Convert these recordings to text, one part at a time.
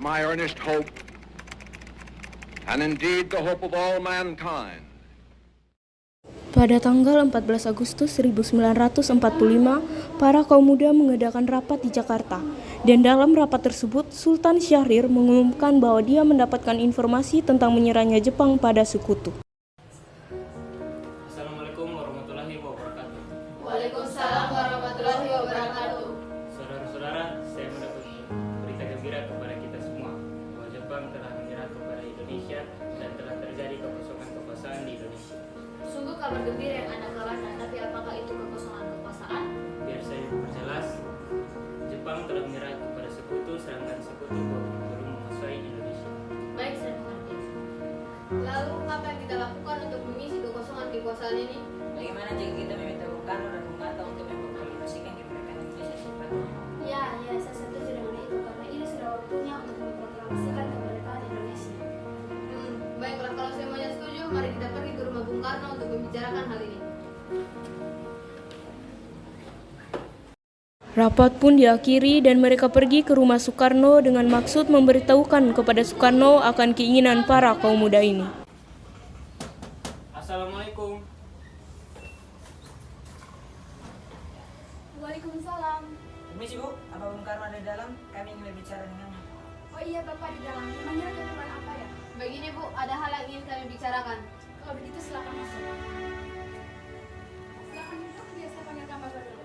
my earnest hope, and indeed the hope of all mankind. Pada tanggal 14 Agustus 1945, para kaum muda mengadakan rapat di Jakarta. Dan dalam rapat tersebut, Sultan Syahrir mengumumkan bahwa dia mendapatkan informasi tentang menyerahnya Jepang pada sekutu. Assalamualaikum warahmatullahi wabarakatuh. Waalaikumsalam warahmatullahi wabarakatuh. Saudara-saudara, saya mendapat berita gembira kepada kita semua bahwa Jepang telah menyerah kepada Indonesia dan telah terjadi kekosongan kekuasaan di Indonesia. Sungguh kabar gembira yang Anda kabarkan, tapi apakah itu kekosongan kekuasaan? Biar saya perjelas, Jepang telah menyerah kepada sekutu, sedangkan sekutu belum menguasai Indonesia. Baik, saya mengerti. Lalu apa yang kita lakukan untuk mengisi kekosongan kekuasaan ini? Bagaimana jika kita meminta Bung Karno dan Bung Hatta untuk memproklamasikan kemerdekaan Indonesia secepatnya? Ya, saya setuju dengan itu karena ini sudah waktunya untuk memproklamasikan kemerdekaan Indonesia. Baiklah, kalau semuanya setuju, mari kita pergi ke rumah Bung Karno untuk membicarakan hal ini. Rapat pun diakhiri dan mereka pergi ke rumah Soekarno dengan maksud memberitahukan kepada Soekarno akan keinginan para kaum muda ini. Assalamualaikum. Waalaikumsalam. Permisi Bu, apa Bung Karno ada di dalam? Kami ingin berbicara dengannya. Oh iya Bapak di dalam, memangnya keperluan apa ya? Begini Bu, ada hal yang ingin kami bicarakan. Kalau begitu silakan masuk. Silakan duduk, biar saya panggilkan Bapak dulu.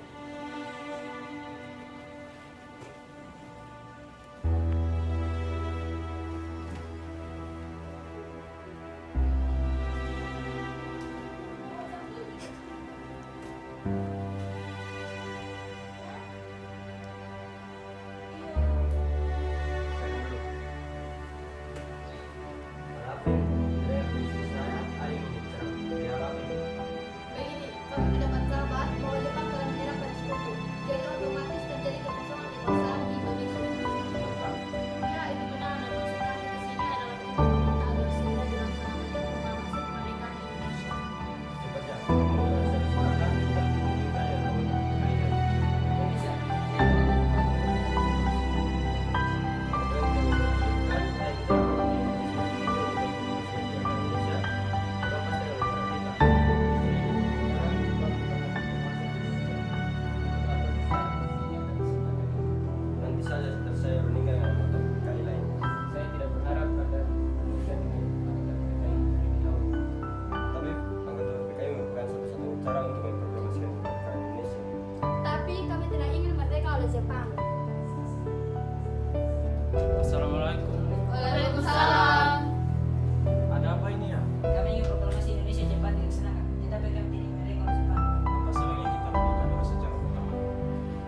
Begini, kami mendapat kabar bahwa Jepang telah menyerah pada sekutu. Jadi otomatis terjadi kekosongan kekuasaan di Indonesia. Ya, itu benar. Dan maksud kami ke sini adalah untuk meminta agar segera dilaksanakan proklamasi kemerdekaan Indonesia. Nanti saja setelah saya meninggal atau kali lain. Saya tidak berharap pada menikah dengan anggota PKI terlebih dahulu. Tapi anggota PKI merupakan satu-satunya cara untuk memproklamasikan kemerdekaan Indonesia. Tapi kami tidak ingin merdeka oleh Jepang. Assalamualaikum. Waalaikumsalam. Ada apa ini ya? Kami ingin proklamasi Indonesia cepat dilaksanakan, tetapi kami tidak ingin merdeka oleh Jepang. Apa sebaiknya kita melakukan dulu secara pertama?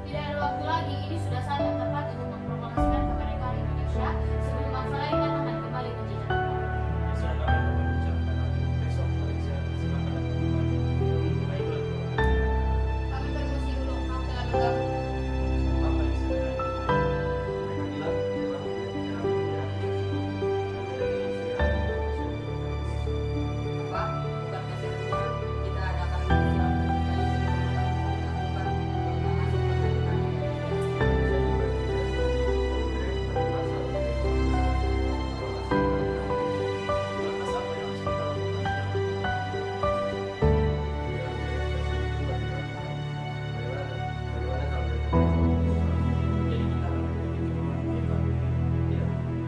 Tidak ada waktu lagi, ini sudah saat yang tepat untuk memproklamasikan kemerdekaan Indonesia sebelum masalah ini akan kembali menjadi Jepang. Sudah kami akan membicarakan hal ini besok. Malaysia silakan datang kembali. Baiklah. Kami permisi dulu, maaf telah mengganggu. Apa yang sebenarnya? Mereka bilang Jepang tidak menyerah Apa? Bukankah seharusnya kita adakan persiapan kembali sebelum melakukan proklamasi kemerdekaan Indonesia? Lantas apa yang harus kita lakukan sekarang? Jadi kita akan pergi ke rumah mereka.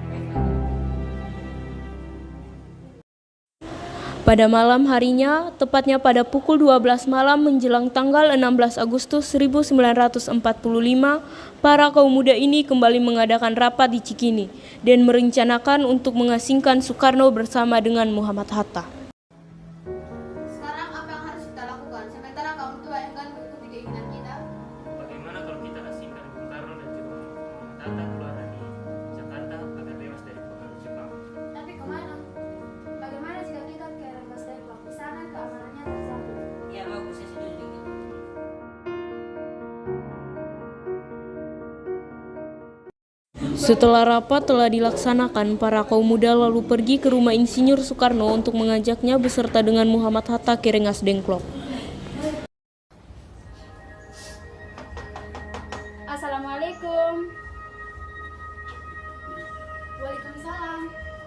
Baiklah. Pada malam harinya, tepatnya pada pukul 12 malam menjelang tanggal 16 Agustus 1945, para kaum muda ini kembali mengadakan rapat di Cikini dan merencanakan untuk mengasingkan Soekarno bersama dengan Muhammad Hatta. Sekarang apa yang harus kita lakukan? Sementara kaum tua enggan mengikuti keinginan kita. Bagaimana kalau kita asingkan Bung Karno dan juga Muhammad Hatta keluar dari Jakarta agar bebas dari pengaruh Jepang? Tapi kemana? Bagaimana jika kita ke Rengas Dengklok? Di sana keamanannya terjamin. Ya bagus, saya setuju dengan itu. Setelah rapat telah dilaksanakan, para kaum muda lalu pergi ke rumah Insinyur Soekarno untuk mengajaknya beserta dengan Muhammad Hatta ke Rengas Dengklok. Assalamualaikum.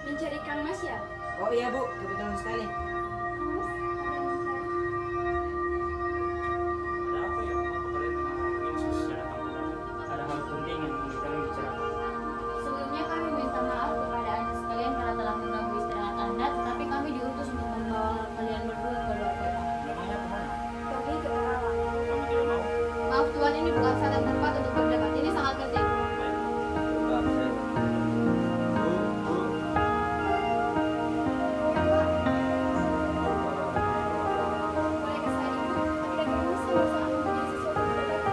Mencari Kang Mas ya? Oh iya Bu, kebetulan sekali. Ada apa ya? Kenapa kalian tengah ngomongin secara tamburan? Ada hal penting yang ingin kalian bicarakan. Sebelumnya kami minta maaf kepada Anda sekalian karena telah mengganggu istirahat Anda, tetapi kami diutus untuk membawa kalian berdua ke luar kota. Memangnya kemana? Pergi ke Karawang. Kamu tidak mau? Maaf Tuhan, ini bukan saat yang tepat untuk berdebat. Ini sangat penting. Udah absen. Bu, bu. Bolehkah saya ikut? Tidak bisa soal menjadi sesuatu yang berbeda.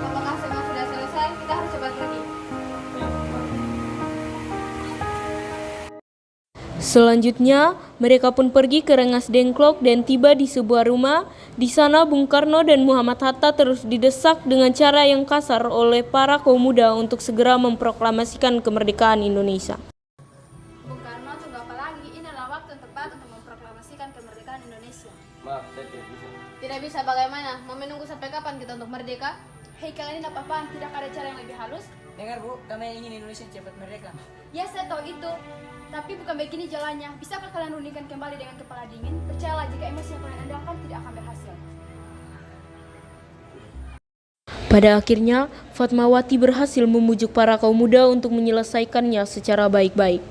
Apakah semua sudah selesai? Kita harus cepat pergi. Ayo, mari. Selanjutnya, mereka pun pergi ke Rengas Dengklok dan tiba di sebuah rumah. Di sana, Bung Karno dan Muhammad Hatta terus didesak dengan cara yang kasar oleh para kaum muda untuk segera memproklamasikan kemerdekaan Indonesia. Bung Karno, tunggu apa lagi? Ini adalah waktu yang tepat untuk memproklamasikan kemerdekaan Indonesia. Maaf, saya tidak bisa. Tidak bisa bagaimana? Mau menunggu sampai kapan kita untuk merdeka? Hei kalian ini apa-apaan? Tidak ada cara yang lebih halus? Dengar Bu, kami ingin Indonesia cepat merdeka. Ya saya tahu itu. Tapi bukan begini jalannya. Bisakah kalian rundingkan kembali dengan kepala dingin? Percayalah jika emosi yang kalian andalkan tidak akan berhasil. Pada akhirnya, Fatmawati berhasil membujuk para kaum muda untuk menyelesaikannya secara baik-baik.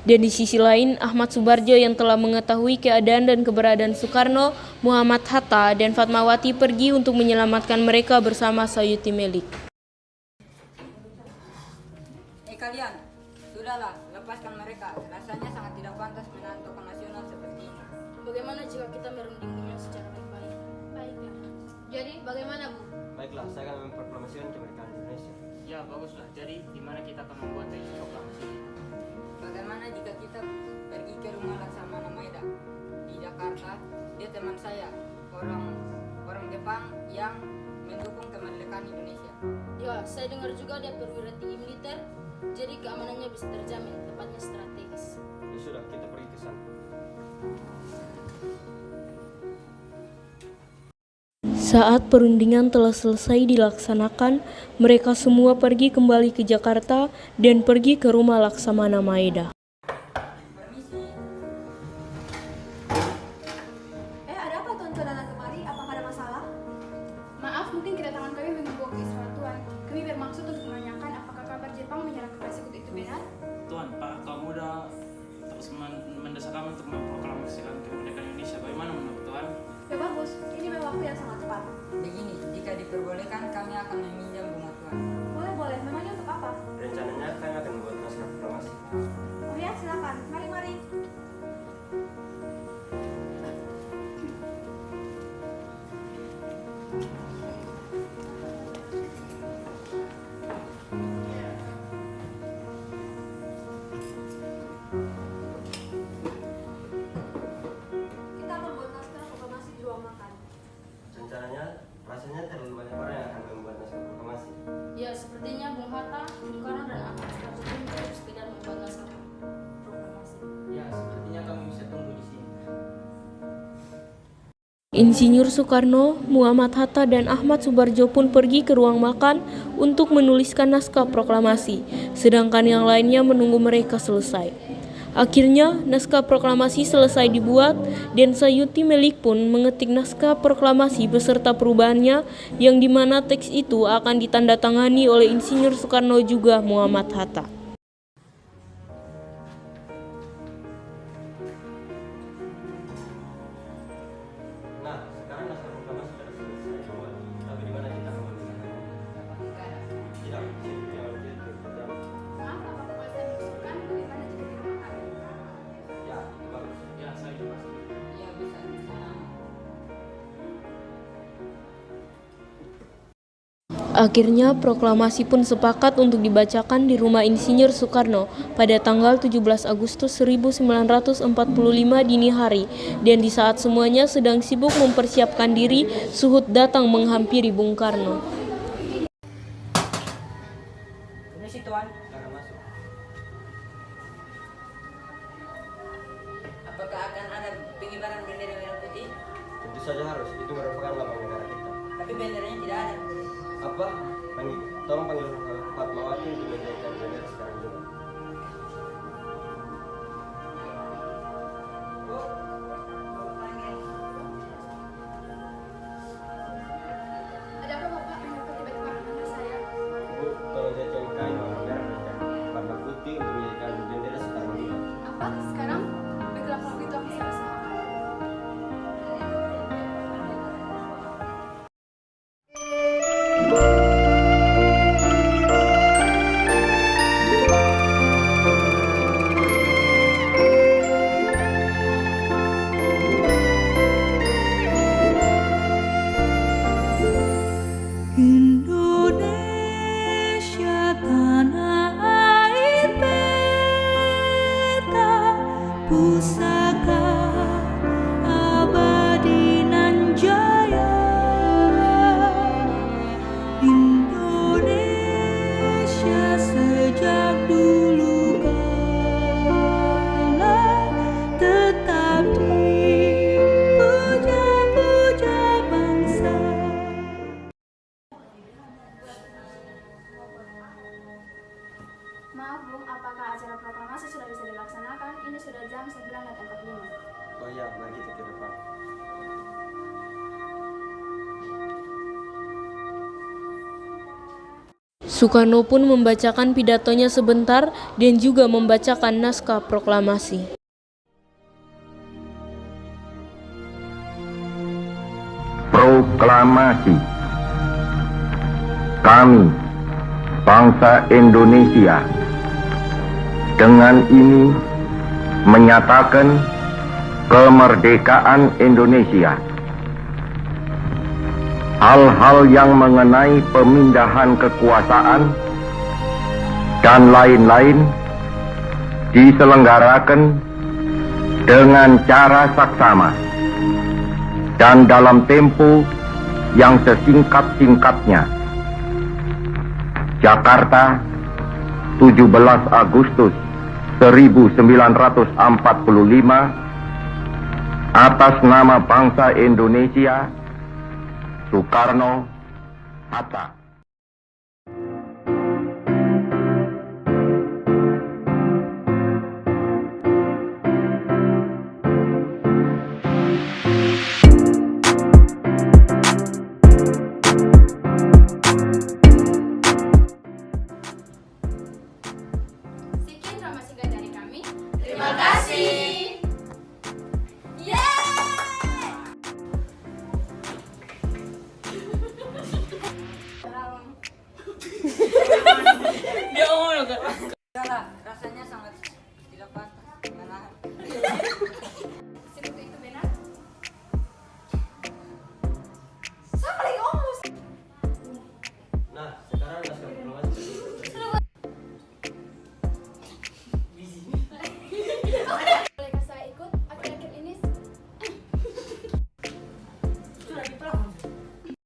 Dan di sisi lain, Ahmad Subarjo yang telah mengetahui keadaan dan keberadaan Soekarno, Muhammad Hatta, dan Fatmawati pergi untuk menyelamatkan mereka bersama Sayuti Melik. Kalian, sudahlah, lepaskan mereka. Rasanya sangat tidak pantas menahan tokoh nasional seperti ini. Bagaimana jika kita merundingkannya secara baik-baik? Baiklah. Jadi bagaimana Bu? Baiklah, saya akan memproklamasikan kemerdekaan Indonesia. Ya, baguslah. Jadi, di mana kita akan membuat teks proklamasi ini? Bagaimana jika kita pergi ke rumah Laksamana Maeda di Jakarta? Dia teman saya, orang Jepang yang mendukung kemerdekaan Indonesia. Ya, saya dengar juga dia perwira tinggi militer. Jadi keamanannya bisa terjamin, tepatnya strategis. Ya sudah, kita pergi ke sana. Saat perundingan telah selesai dilaksanakan, mereka semua pergi kembali ke Jakarta dan pergi ke rumah Laksamana Maeda. Permisi. Ada apa tuan-tuan datang kemari? Apakah ada masalah? Maaf, mungkin kedatangan kami mengganggu keistimewaan Tuan. Kami bermaksud untuk menanyakan apakah kabar Jepang menyerang ke Sekutu itu benar? Tuan, Pak kaum muda terus mendesak kami untuk memproklamasikan kemerdekaan Indonesia. Bagaimana menurut Tuan? Ya bagus, ini memang waktu yang sangat tepat. Begini, jika diperbolehkan kami akan meminjam bunga Tuan. Boleh, memangnya untuk apa? Rencananya kami akan membuat naskah proklamasi. Oh ya, silakan. Mari. Kita akan buat naskah proklamasi di ruang makan. Rencananya, rasanya terlalu banyak orang yang akan membuat naskah proklamasi. Ya, sepertinya Bung Hatta, Bung Karno, dan Ahmad Subarjo pun cukup sekedar membuat naskah proklamasi. Ya, sepertinya kami bisa tunggu di sini. Insinyur Soekarno, Muhammad Hatta, dan Ahmad Subarjo pun pergi ke ruang makan untuk menuliskan naskah proklamasi, sedangkan yang lainnya menunggu mereka selesai. Akhirnya, naskah proklamasi selesai dibuat dan Sayuti Melik pun mengetik naskah proklamasi beserta perubahannya yang dimana teks itu akan ditandatangani oleh Insinyur Soekarno juga Muhammad Hatta. Nah, sekarang naskah proklamasi sudah selesai dibuat. Tapi di mana kita akan menuliskannya? Tidak, sini yang lebih terjadi. Maaf, apakah boleh saya mengusulkan bagaimana jika di rumah kami? Ya, itu bagus. Ya, saya juga. Iya bisa. Akhirnya proklamasi pun sepakat untuk dibacakan di rumah Insinyur Soekarno pada tanggal 17 Agustus 1945 dini hari, dan di saat semuanya sedang sibuk mempersiapkan diri, Suhut datang menghampiri Bung Karno. Permisi Tuan, Silakan masuk. apakah akan ada pengibaran bendera merah putih? Tentu saja harus, itu merupakan lambang negara kita. Tapi benderanya tidak ada. Apa? Tolong panggil Fatmawati untuk menjadikan bendera sekarang juga. pusaka abadi nan jaya, Indonesia sejak dulu kala tetap dipuja-puja bangsa. Maaf Bung, apakah acara proklamasi sudah bisa dilaksanakan? Ini sudah jam 9.45. Oh iya, mari kita ke depan. Soekarno pun membacakan pidatonya sebentar dan juga membacakan naskah proklamasi. Proklamasi. Kami, bangsa Indonesia, dengan ini menyatakan kemerdekaan Indonesia. Hal-hal yang mengenai pemindahan kekuasaan dan lain-lain diselenggarakan dengan cara saksama dan dalam tempo yang sesingkat-singkatnya. Jakarta, 17 Agustus 1945, atas nama bangsa Indonesia, Soekarno, Hatta. Sekian drama singkat dari kami. Terima kasih. Dia ngomong